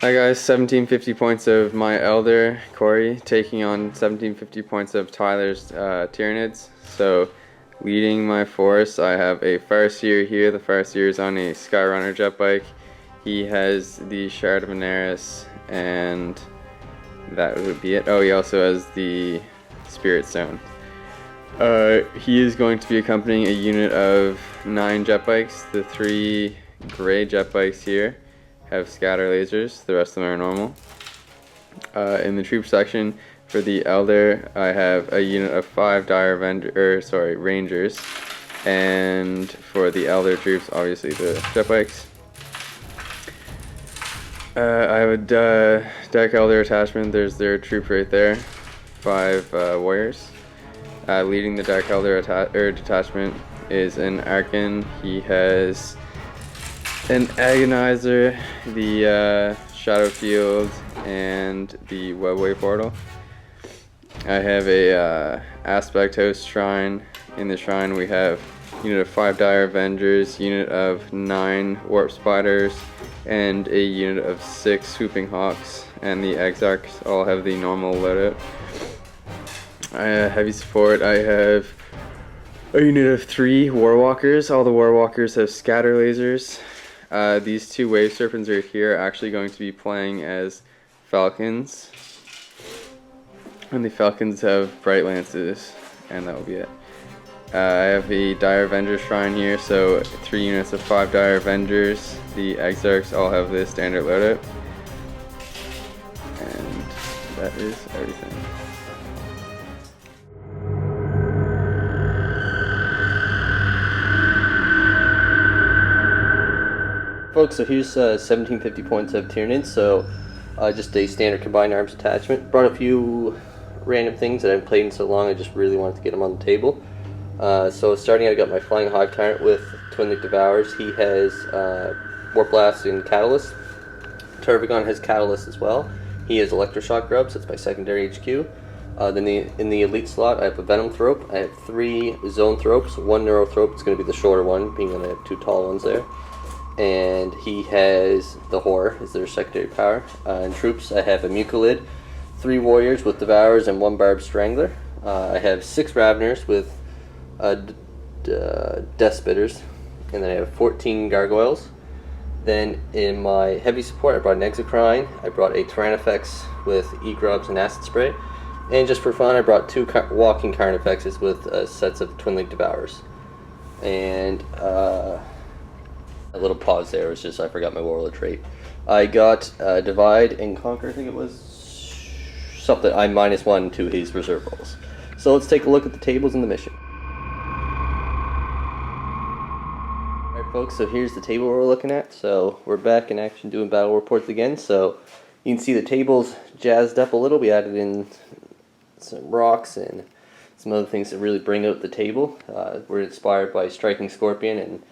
Hi guys, 1750 points of my Elder, Corey, taking on 1750 points of Tyler's Tyranids. So, leading my force, I have a Farseer here. The Farseer is on a Skyrunner jet bike. He has the Shard of Veneris, and that would be it. Oh, he also has the Spirit Stone. He is going to be accompanying a unit of 9 jet bikes. The 3 gray jet bikes here have scatter lasers, the rest of them are normal. In the troop section, for the Elder, I have a unit of 5 Rangers, and for the Elder troops, obviously the jet bikes. I have a deck Elder attachment. There's their troop right there, 5 warriors. Leading the deck Elder detachment is an Archon. He has an Agonizer, the Shadow Field, and the Webway Portal. I have a Aspect Host Shrine. In the shrine we have unit of 5 Dire Avengers, unit of 9 Warp Spiders, and a unit of 6 Swooping Hawks, and the Exarchs all have the normal loadout. Heavy support, I have a unit of 3 Warwalkers. All the Warwalkers have scatter lasers. These 2 Wave Serpents right here are actually going to be playing as Falcons. And the Falcons have Bright Lances, and that will be it. I have a Dire Avenger Shrine here, so 3 units of 5 Dire Avengers. The Exarchs all have the standard loadout. And that is everything. Folks, so here's 1750 points of Tyranids, so just a standard combined arms attachment. Brought a few random things that I haven't played in so long, I just really wanted to get them on the table. So starting, I got my Flying Hive Tyrant with Twin Link Devours. He has Warp Blast and Catalyst. Turbigon has Catalyst as well. He has Electroshock Grub, so it's my secondary HQ. Then in the elite slot, I have a Venom Thrope. I have 3 Zone Thropes. 1 Neuro Thrope is going to be the shorter one, being that I have 2 tall ones there. And he has the Horror as their secondary power. In troops, I have a Mucolid, 3 Warriors with Devours, and 1 Barb Strangler. I have 6 Raveners with Death Spitters, and then I have 14 Gargoyles. Then in my heavy support, I brought an Exocrine, I brought a Tyrannifex with E-Grubs and Acid Spray, and just for fun, I brought 2 Walking Carnifexes with sets of Twin Link Devours. And a little pause there was just I forgot my warlord trait. I got Divide and Conquer, I think it was something. I'm -1 to his reserve rolls. So let's take a look at the tables in the mission. Alright folks, so here's the table we're looking at. So we're back in action doing battle reports again. So you can see the table's jazzed up a little. We added in some rocks and some other things that really bring out the table. We're inspired by Striking Scorpion and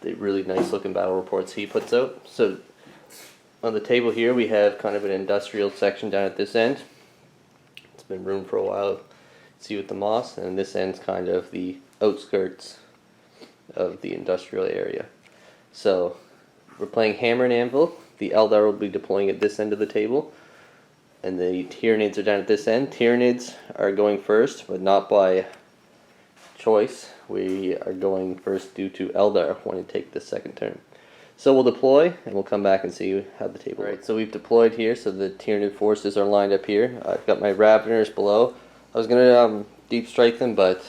the really nice looking battle reports he puts out. So on the table here we have kind of an industrial section down at this end. It's been ruined for a while, see with the moss, and this end's kind of the outskirts of the industrial area. So we're playing Hammer and Anvil. The Eldar will be deploying at this end of the table, and the Tyranids are down at this end. Tyranids are going first, but not by choice. We are going first due to Eldar wanting to take the second turn. So we'll deploy, and we'll come back and see how the table looks. So we've deployed here, so the Tyranid forces are lined up here. I've got my Raveners below. I was going to deep strike them, but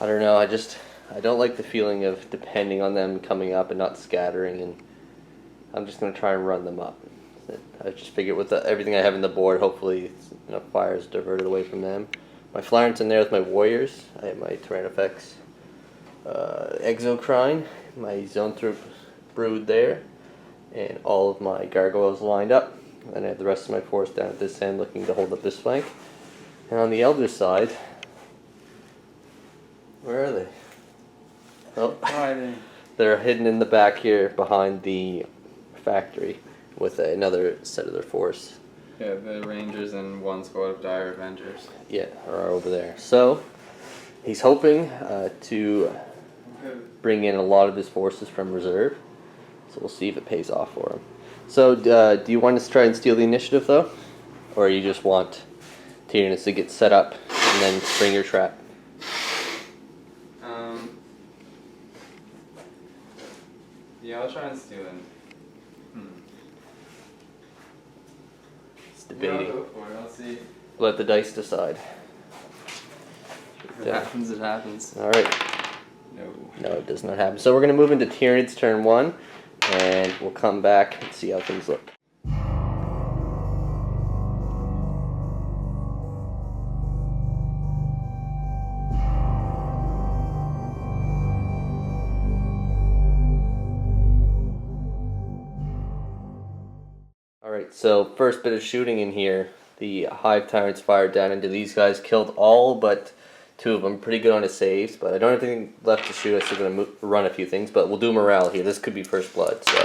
I don't know, I don't like the feeling of depending on them coming up and not scattering, and I'm just going to try and run them up. I just figured with everything I have in the board, hopefully enough fire is diverted away from them. My Flarent's in there with my Warriors. I have my Tyrannifex Exocrine, my Zone Thrope Brood there, and all of my Gargoyles lined up. And I have the rest of my force down at this end looking to hold up this flank. And on the Elder side, where are they? Oh, they're hidden in the back here behind the factory with another set of their force. Yeah, the Rangers and 1 squad of Dire Avengers. Yeah, are over there. So he's hoping to bring in a lot of his forces from reserve. So we'll see if it pays off for him. So, do you want us to try and steal the initiative, though? Or you just want Tyranids to get set up and then spring your trap? Yeah, I'll try and steal it. It's debating. Yeah, I'll go for it. I'll see. Let the dice decide. If it happens, it happens. Alright. No. No, it does not happen. So we're going to move into Tyranids turn 1, and we'll come back and see how things look. Alright, so first bit of shooting in here. The Hive Tyrants fired down into these guys, killed all but 2 of them. Pretty good on his saves, but I don't have anything left to shoot. I'm still going to run a few things, but we'll do morale here. This could be first blood, so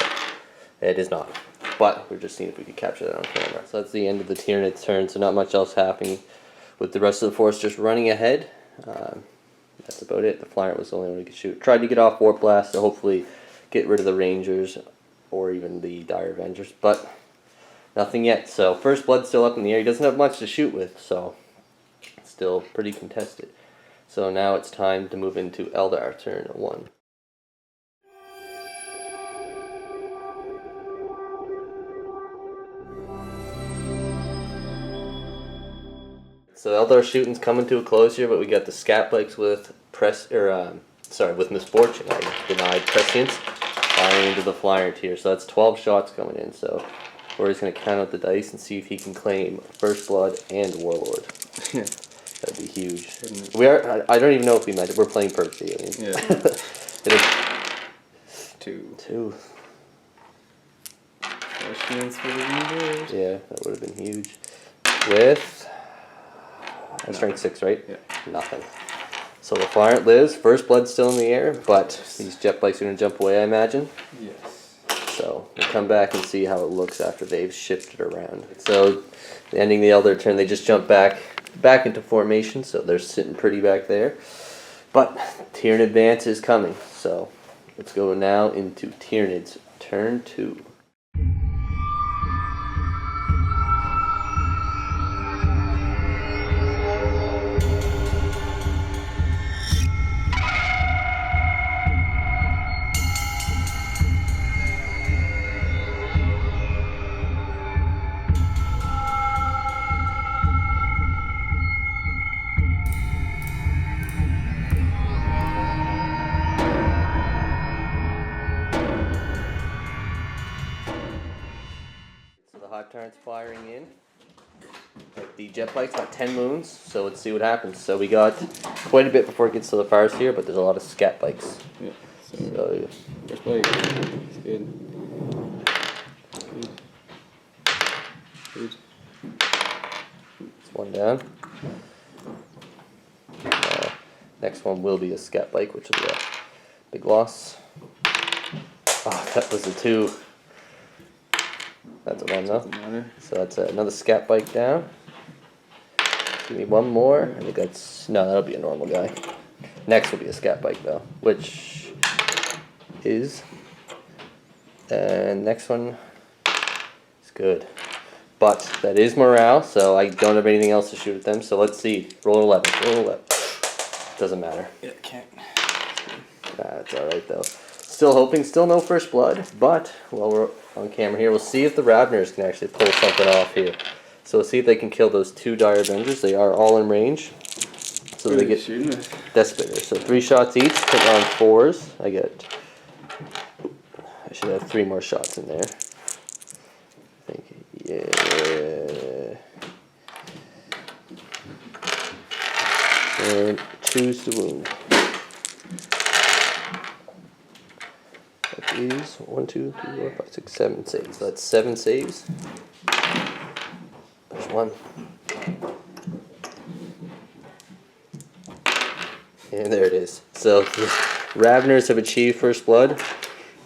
it is not. But we're just seeing if we can capture that on camera. So that's the end of the Tyranids turn, so not much else happening with the rest of the force just running ahead. That's about it. The Flyer was the only one who could shoot. Tried to get off Warp Blast to hopefully get rid of the Rangers or even the Dire Avengers, but nothing yet. So first blood's still up in the air. He doesn't have much to shoot with, so it's still pretty contested. So now it's time to move into Eldar turn 1. So Eldar shooting's coming to a close here, but we got the Scat Bikes with with Misfortune. I denied Prescience firing into the Flyer tier. So that's 12 shots coming in. So we're just going to count out the dice and see if he can claim First Blood and Warlord. That'd be huge. I don't even know if we meant it. We're playing Purge the Alien. Yeah. Two. Questions for the viewers. Yeah, that would have been huge. With strength 6, right? Yeah. Nothing. So the Flyer lives. First Blood's still in the air, but these jet bikes are going to jump away, I imagine. Yes. So we'll come back and see how it looks after they've shifted around. So ending the Eldar turn, they just jump back into formation, so they're sitting pretty back there. But Tyranid advance is coming, so let's go now into Tyranids turn 2. Hive Tyrants firing in. The jet bike's got 10 moons, so let's see what happens. So we got quite a bit before it gets to the fires here, but there's a lot of scat bikes. Yeah. So first bike. It's good. It's one down. Next one will be a scat bike, which will be a big loss. Oh, that was a 2. That's a 1 though. So that's another scat bike down. Give me one more. I think that's... No, that'll be a normal guy. Next will be a scat bike though, which is... And next one is good. But that is morale, so I don't have anything else to shoot at them. So let's see. Roll 11. Roll 11. Doesn't matter. Yeah, can't. Nah, it's alright though. Still hoping, still no first blood, but while we're on camera here, we'll see if the Ravners can actually pull something off here. So we'll see if they can kill those 2 Dire Avengers. They are all in range. So they get Despair. So 3 shots each, put on 4s. I should have 3 more shots in there. I think, yeah. And choose the wound. That is 1, 2, 3, 4, 5, 6, 7 saves. So that's 7 saves. There's 1. And there it is. So the Ravners have achieved first blood.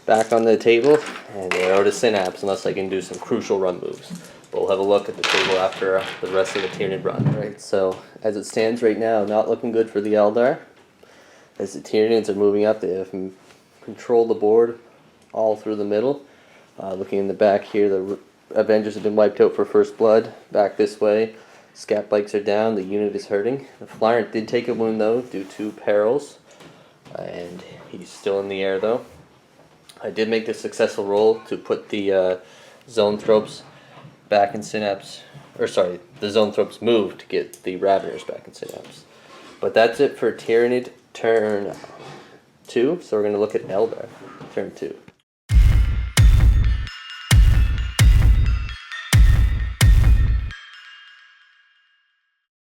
Back on the table, and they're out of Synapse unless I can do some crucial run moves. But we'll have a look at the table after the rest of the Tyranid run. Right. So as it stands right now, not looking good for the Eldar. As the Tyranids are moving up, they have controlled the board all through the middle. Looking in the back here, the Avengers have been wiped out for first blood. Back this way, scat bikes are down. The unit is hurting. The Flyrant did take a wound though due to perils, and he's still in the air though. I did make the successful roll to put the Zoanthropes back in Synapse. Or sorry, the Zoanthropes moved to get the Raveners back in Synapse. But that's it for Tyranid turn 2. So we're going to look at Eldar turn 2.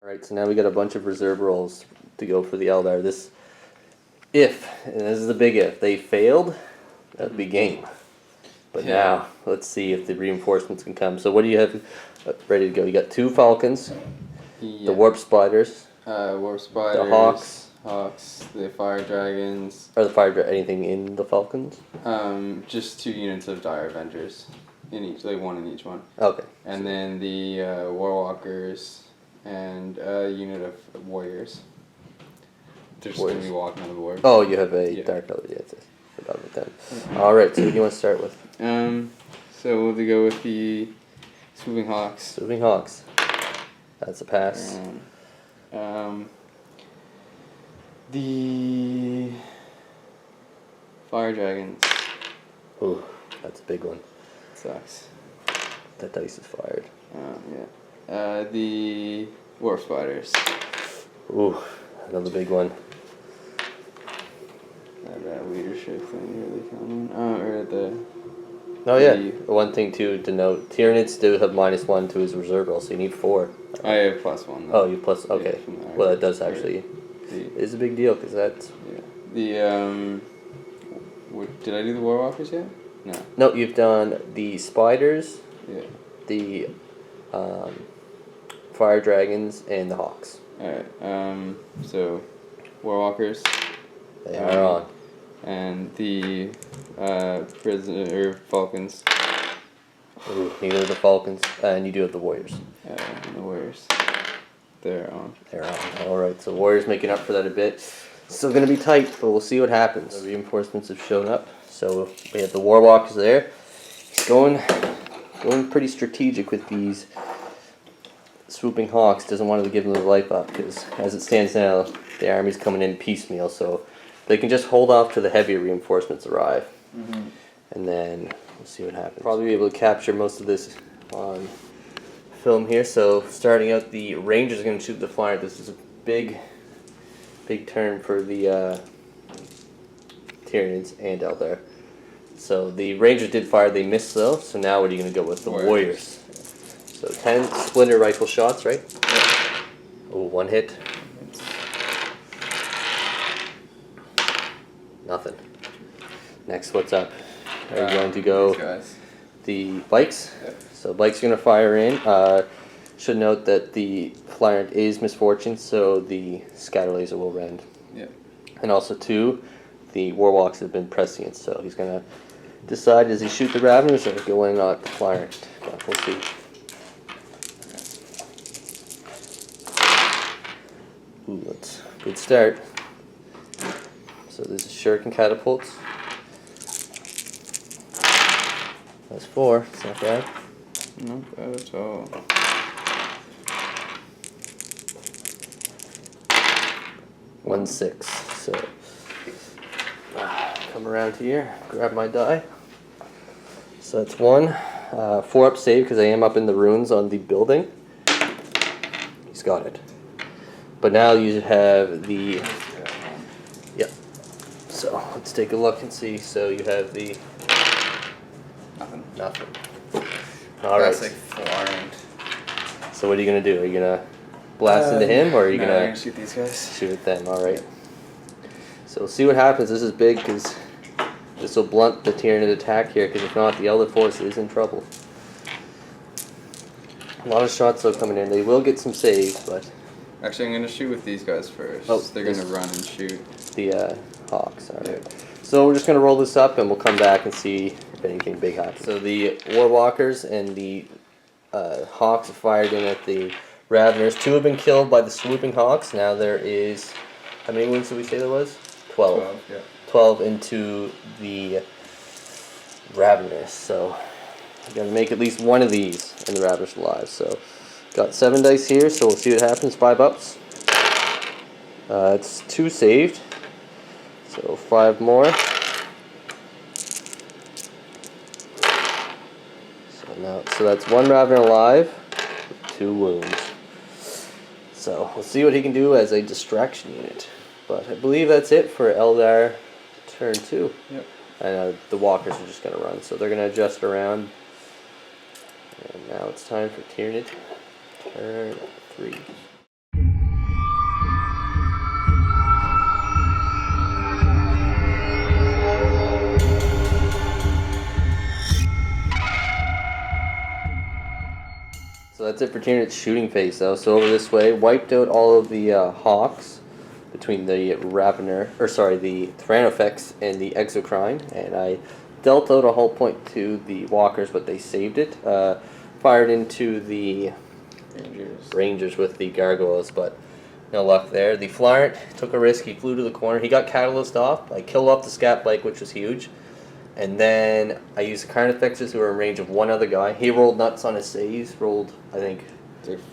Alright, so now we got a bunch of reserve rolls to go for the Eldar. And this is the big if, they failed, that would be game. But now, let's see if the reinforcements can come. So what do you have ready to go? You got 2 Falcons, the Warp Spiders, the Hawks, the Fire Dragons. Are the Fire anything in the Falcons? Just 2 units of Dire Avengers in each, like 1 in each one. Okay. And then the Warwalkers and a unit of Warriors. They're just going to be walking on the board. Oh, you have a Dark Elder, yes. Alright, so who do you want to start with? So we'll go with the Swooping Hawks. Swooping Hawks. That's a pass. The Fire Dragons. Ooh, that's a big one. Sucks. That dice is fired. The Warp Spiders. Ooh, another big one. That leadership thing really coming. Or the. Oh yeah. One thing too to note: Tyranids do have -1 to his reserve roll, so you need 4. I have +1. Though. Oh, you plus. Okay. Yeah, well, that does actually is a big deal because that's. Yeah. Did I do the Warwalkers yet? No. No, you've done the Spiders. Yeah. The Fire Dragons and the Hawks. Alright. So Warwalkers. They are on. And the Falcons. Ooh, neither of the Falcons, and you do have the Warriors. The Warriors. They're on. They're on. Alright, so Warriors making up for that a bit. Still going to be tight, but we'll see what happens. The reinforcements have shown up. So we have the Warwalkers there. It's going pretty strategic with these Swooping Hawks. Doesn't want to give them the life up, because as it stands now, the army's coming in piecemeal, so they can just hold off till the heavier reinforcements arrive. Mm-hmm. And then we'll see what happens. Probably be able to capture most of this on film here. So starting out, the Rangers are going to shoot the Flyer. This is a big turn for the Tyranids and Eldar. So the Rangers did fire, they missed though. So now what are you going to go with? The Warriors. So 10 splinter rifle shots, right? Yeah. Oh, 1 hit. Nothing. Next, what's up? Are you going to go the bikes? Yep. So bikes are going to fire in. Should note that the Flyer is Misfortune, so the scatter laser will rend. Yep. And also 2, the Warwalks have been prescient, so he's going to decide, does he shoot the Raveners or go in on the Flyer? But we'll see. Ooh, that's a good start. So this is Shuriken catapults. That's 4. It's not bad. Not bad at all. One 6. So come around here, grab my die. So that's 1. 4 up save because I am up in the ruins on the building. He's got it. But now you have the. Yep. So let's take a look and see. So you have the. Nothing. All right. That's like 4 armed. So what are you gonna do? Are you gonna blast into him, or are you I'm gonna gonna shoot these guys? Shoot at them. All right. So we'll see what happens. This is big because this will blunt the Tyranid attack here. Because if not, the Elder force is in trouble. A lot of shots though coming in. They will get some saves, but. Actually, I'm gonna shoot with these guys first. Oh, they're gonna run and shoot. The Hawks. All right. Yeah. So we're just gonna roll this up, and we'll come back and see if anything big happens. So the Warwalkers and the Hawks have fired in at the Raveners. 2 have been killed by the Swooping Hawks. Now there is, how many wounds did we say there was? 12. 12, yeah. 12 into the ravenous. So I gotta make at least one of these and the ravenous alive. So got 7 dice here, so we'll see what happens. 5 ups. It's 2 saved. So 5 more. So that's 1 raven alive with 2 wounds. So we'll see what he can do as a distraction unit. But I believe that's it for Eldar turn 2. Yep. And the walkers are just going to run, so they're going to adjust around. And now it's time for Tyranid turn 3. So that's it for Tyranid's shooting phase, though. So over this way, wiped out all of the hawks between the the Tyrannofex and the Exocrine, and I dealt out a hull point to the walkers, but they saved it. Fired into the Rangers with the gargoyles, but no luck there. The Flyrant took a risk. He flew to the corner. He got catalyst off. I killed off the scat bike, which was huge. And then I used the Carnifexes who were in range of one other guy. He rolled nuts on his saves. Rolled, I think,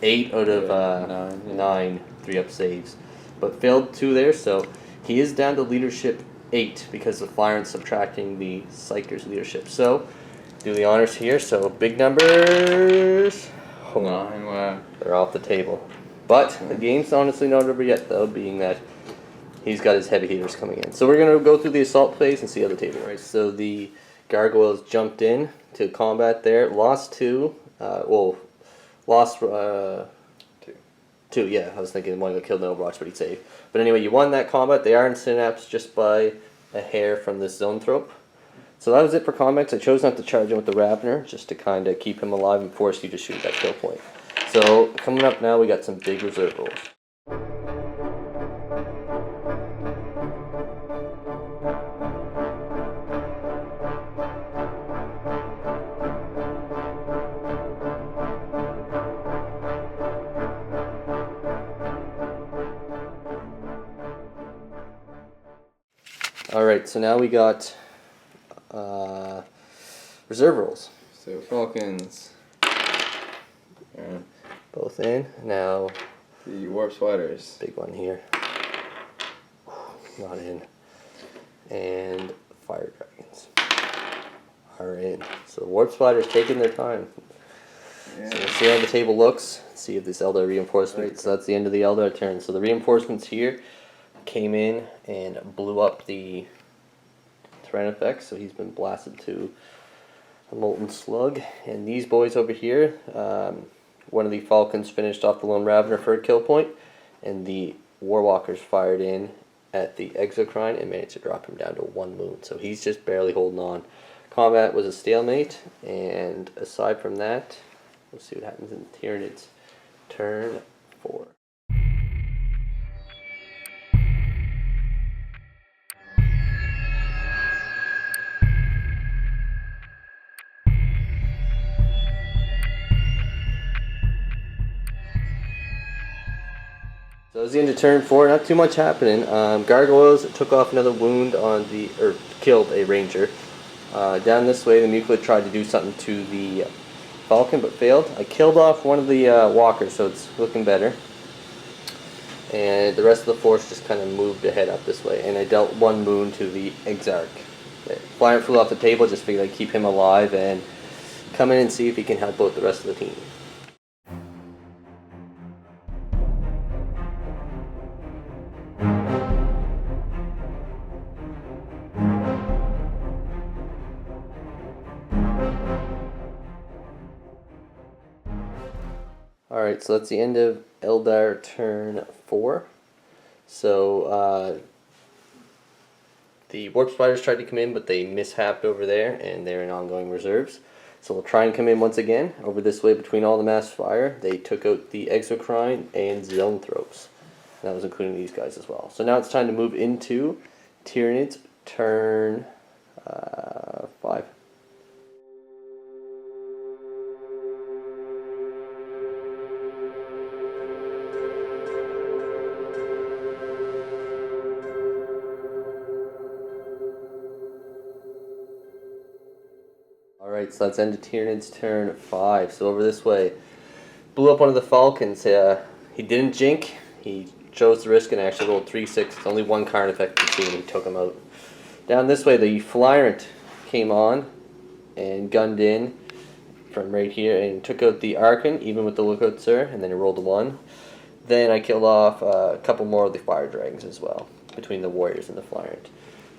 8 out of 9 3-up saves. But failed 2 there, so he is down to leadership 8 because the Flyrant's subtracting the Psyker's leadership. So, do the honors here. So, big numbers. 9, wow. They're off the table. But the game's honestly not over yet, though, being that he's got his heavy hitters coming in. So we're going to go through the assault phase and see how the table works. So the gargoyles jumped in to combat there. Lost 2. Lost 2, yeah. I was thinking one got killed in Overwatch, but he'd save. But anyway, you won that combat. They are in Synapse just by a hair from this Zoanthrope. So that was it for combats. I chose not to charge him with the Ravener, just to kind of keep him alive and force you to shoot that kill point. So coming up now, we got some big reserve rolls. Alright, so now we got reserve rolls. So Falcons. Both in. Now The Warp Spiders. big one here. Not in. And Fire Dragons are in. So the Warp Spiders taking their time. Yeah. So we'll see how the table looks. See if this Eldar reinforcement. So that's the end of the Eldar turn. So the reinforcements here came in and blew up the Tyrannofex. So he's been blasted to a molten slug. And these boys over here, one of the Falcons finished off the lone Ravener for a kill point, and the Warwalkers fired in at the Exocrine and managed to drop him down to 1 wound. So he's just barely holding on. Combat was a stalemate, and aside from that, we'll see what happens in Tyranids turn 4. So it's the end of turn 4, not too much happening. Gargoyles took off another wound killed a ranger. Down this way, the MacLeod tried to do something to the Falcon, but failed. I killed off one of the walkers, so it's looking better. And the rest of the force just kind of moved ahead up this way, and I dealt 1 wound to the Exarch. Flyer flew off the table, just figured I'd keep him alive and come in and see if he can help out the rest of the team. Alright, so that's the end of Eldar turn 4. So, the Warp Spiders tried to come in, but they mishapped over there, and they're in ongoing reserves. So we'll try and come in once again. Over this way, between all the mass fire, they took out the Exocrine and Zoanthropes. And that was including these guys as well. So now it's time to move into Tyranids turn 5. Alright, so that's end of Tyranids turn 5. So over this way. Blew up one of the Falcons. He didn't jink. He chose the risk and actually rolled 3/6. Only one card effect to see, and he took him out. Down this way, the Flyrant came on and gunned in from right here and took out the Archon, even with the Lookout Sir, and then he rolled a 1. Then I killed off a couple more of the Fire Dragons as well, between the Warriors and the Flyrant.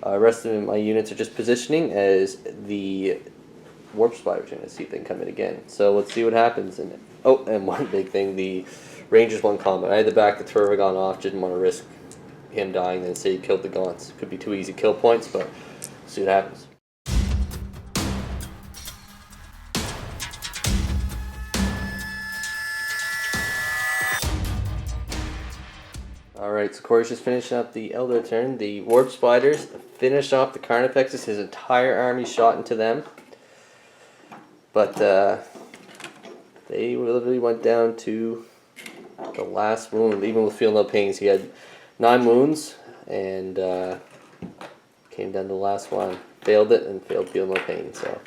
Rest of my units are just positioning as the Warp Spiders are going to see if they can come in again. So let's see what happens. And one big thing, the Rangers won combat. I had to back the Turvagon off, didn't want to risk him dying, then say he killed the Gaunts. Could be too easy kill points, but see what happens. Alright, so Corey's just finishing up the Eldar turn. The Warp Spiders finished off the Carnifexes. His entire army shot into them. But they literally went down to the last wound, even with Feel No Pains. He had 9 wounds and came down to the last one. Failed it and failed Feel No Pain. So,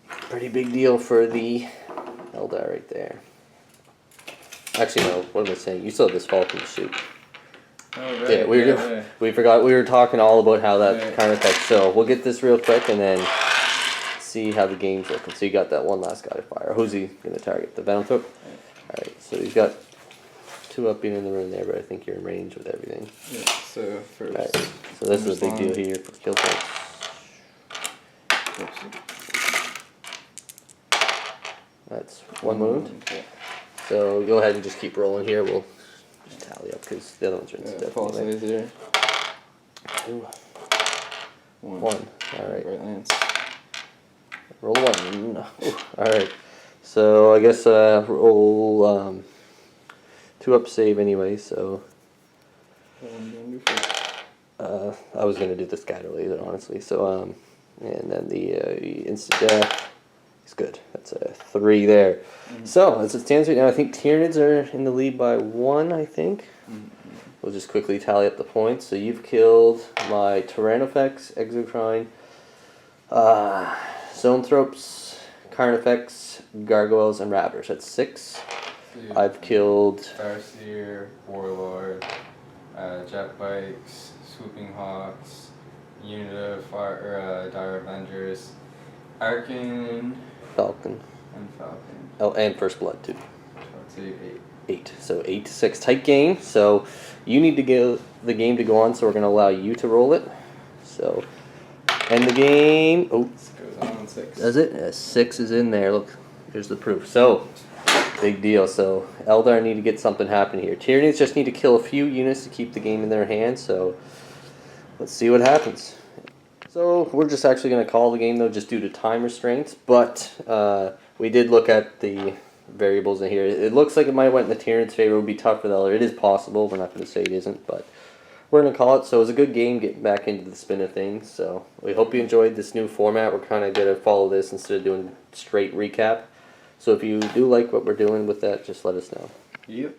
pretty big deal for the Eldar right there. Actually, no, what am I saying? You still have this Falcon to shoot. Oh, right. Yeah, we forgot. We were talking all about how that kind of affects. So, we'll get this real quick and then see how the game's looking. So, you got that one last guy to fire. Who's he going to target? The Venom Throat? Alright, so he's got 2 up being in the room there, but I think you're in range with everything. Yeah, so first. Right, so this is a big deal here for kill points. That's 1 wound. Yeah. So go ahead and just keep rolling here. We'll just tally up because the other ones are in step. False laser. 2. 1. 1. Alright. Right lance. Roll 1. Alright. So I guess roll 2 up save anyway, so I was gonna do the scatter laser honestly. So and then the instant death is good. That's a 3 there. So as it stands right now, I think Tyranids are in the lead by 1, I think. We'll just quickly tally up the points. So you've killed my Tyrannofex, Exocrine, Zoanthropes, Carnifex, Gargoyles, and Ravagers. That's 6. Dude, I've killed Starseer, Warlord, Jet Bikes, Swooping Hawks, Unit of Fire, Dire Avengers, Archon, Falcon. And Falcon. Oh, and First Blood too. I'd say 8. 8. So 8-6. Tight game. So you need to get the game to go on, so we're going to allow you to roll it. So end the game. Oh, This goes on 6. does it? Yeah, 6 is in there. Look, here's the proof. So big deal. So Eldar need to get something happen here. Tyranids just need to kill a few units to keep the game in their hands. So let's see what happens. So we're just actually going to call the game though, just due to time restraints. But we did look at the variables in here. It looks like it might have went in the Tyranids' favor. It would be tough for the Eldar. It is possible. We're not going to say it isn't, but we're going to call it. So it was a good game getting back into the spin of things. So we hope you enjoyed this new format. We're kind of going to follow this instead of doing straight recap. So if you do like what we're doing with that, just let us know. Yep.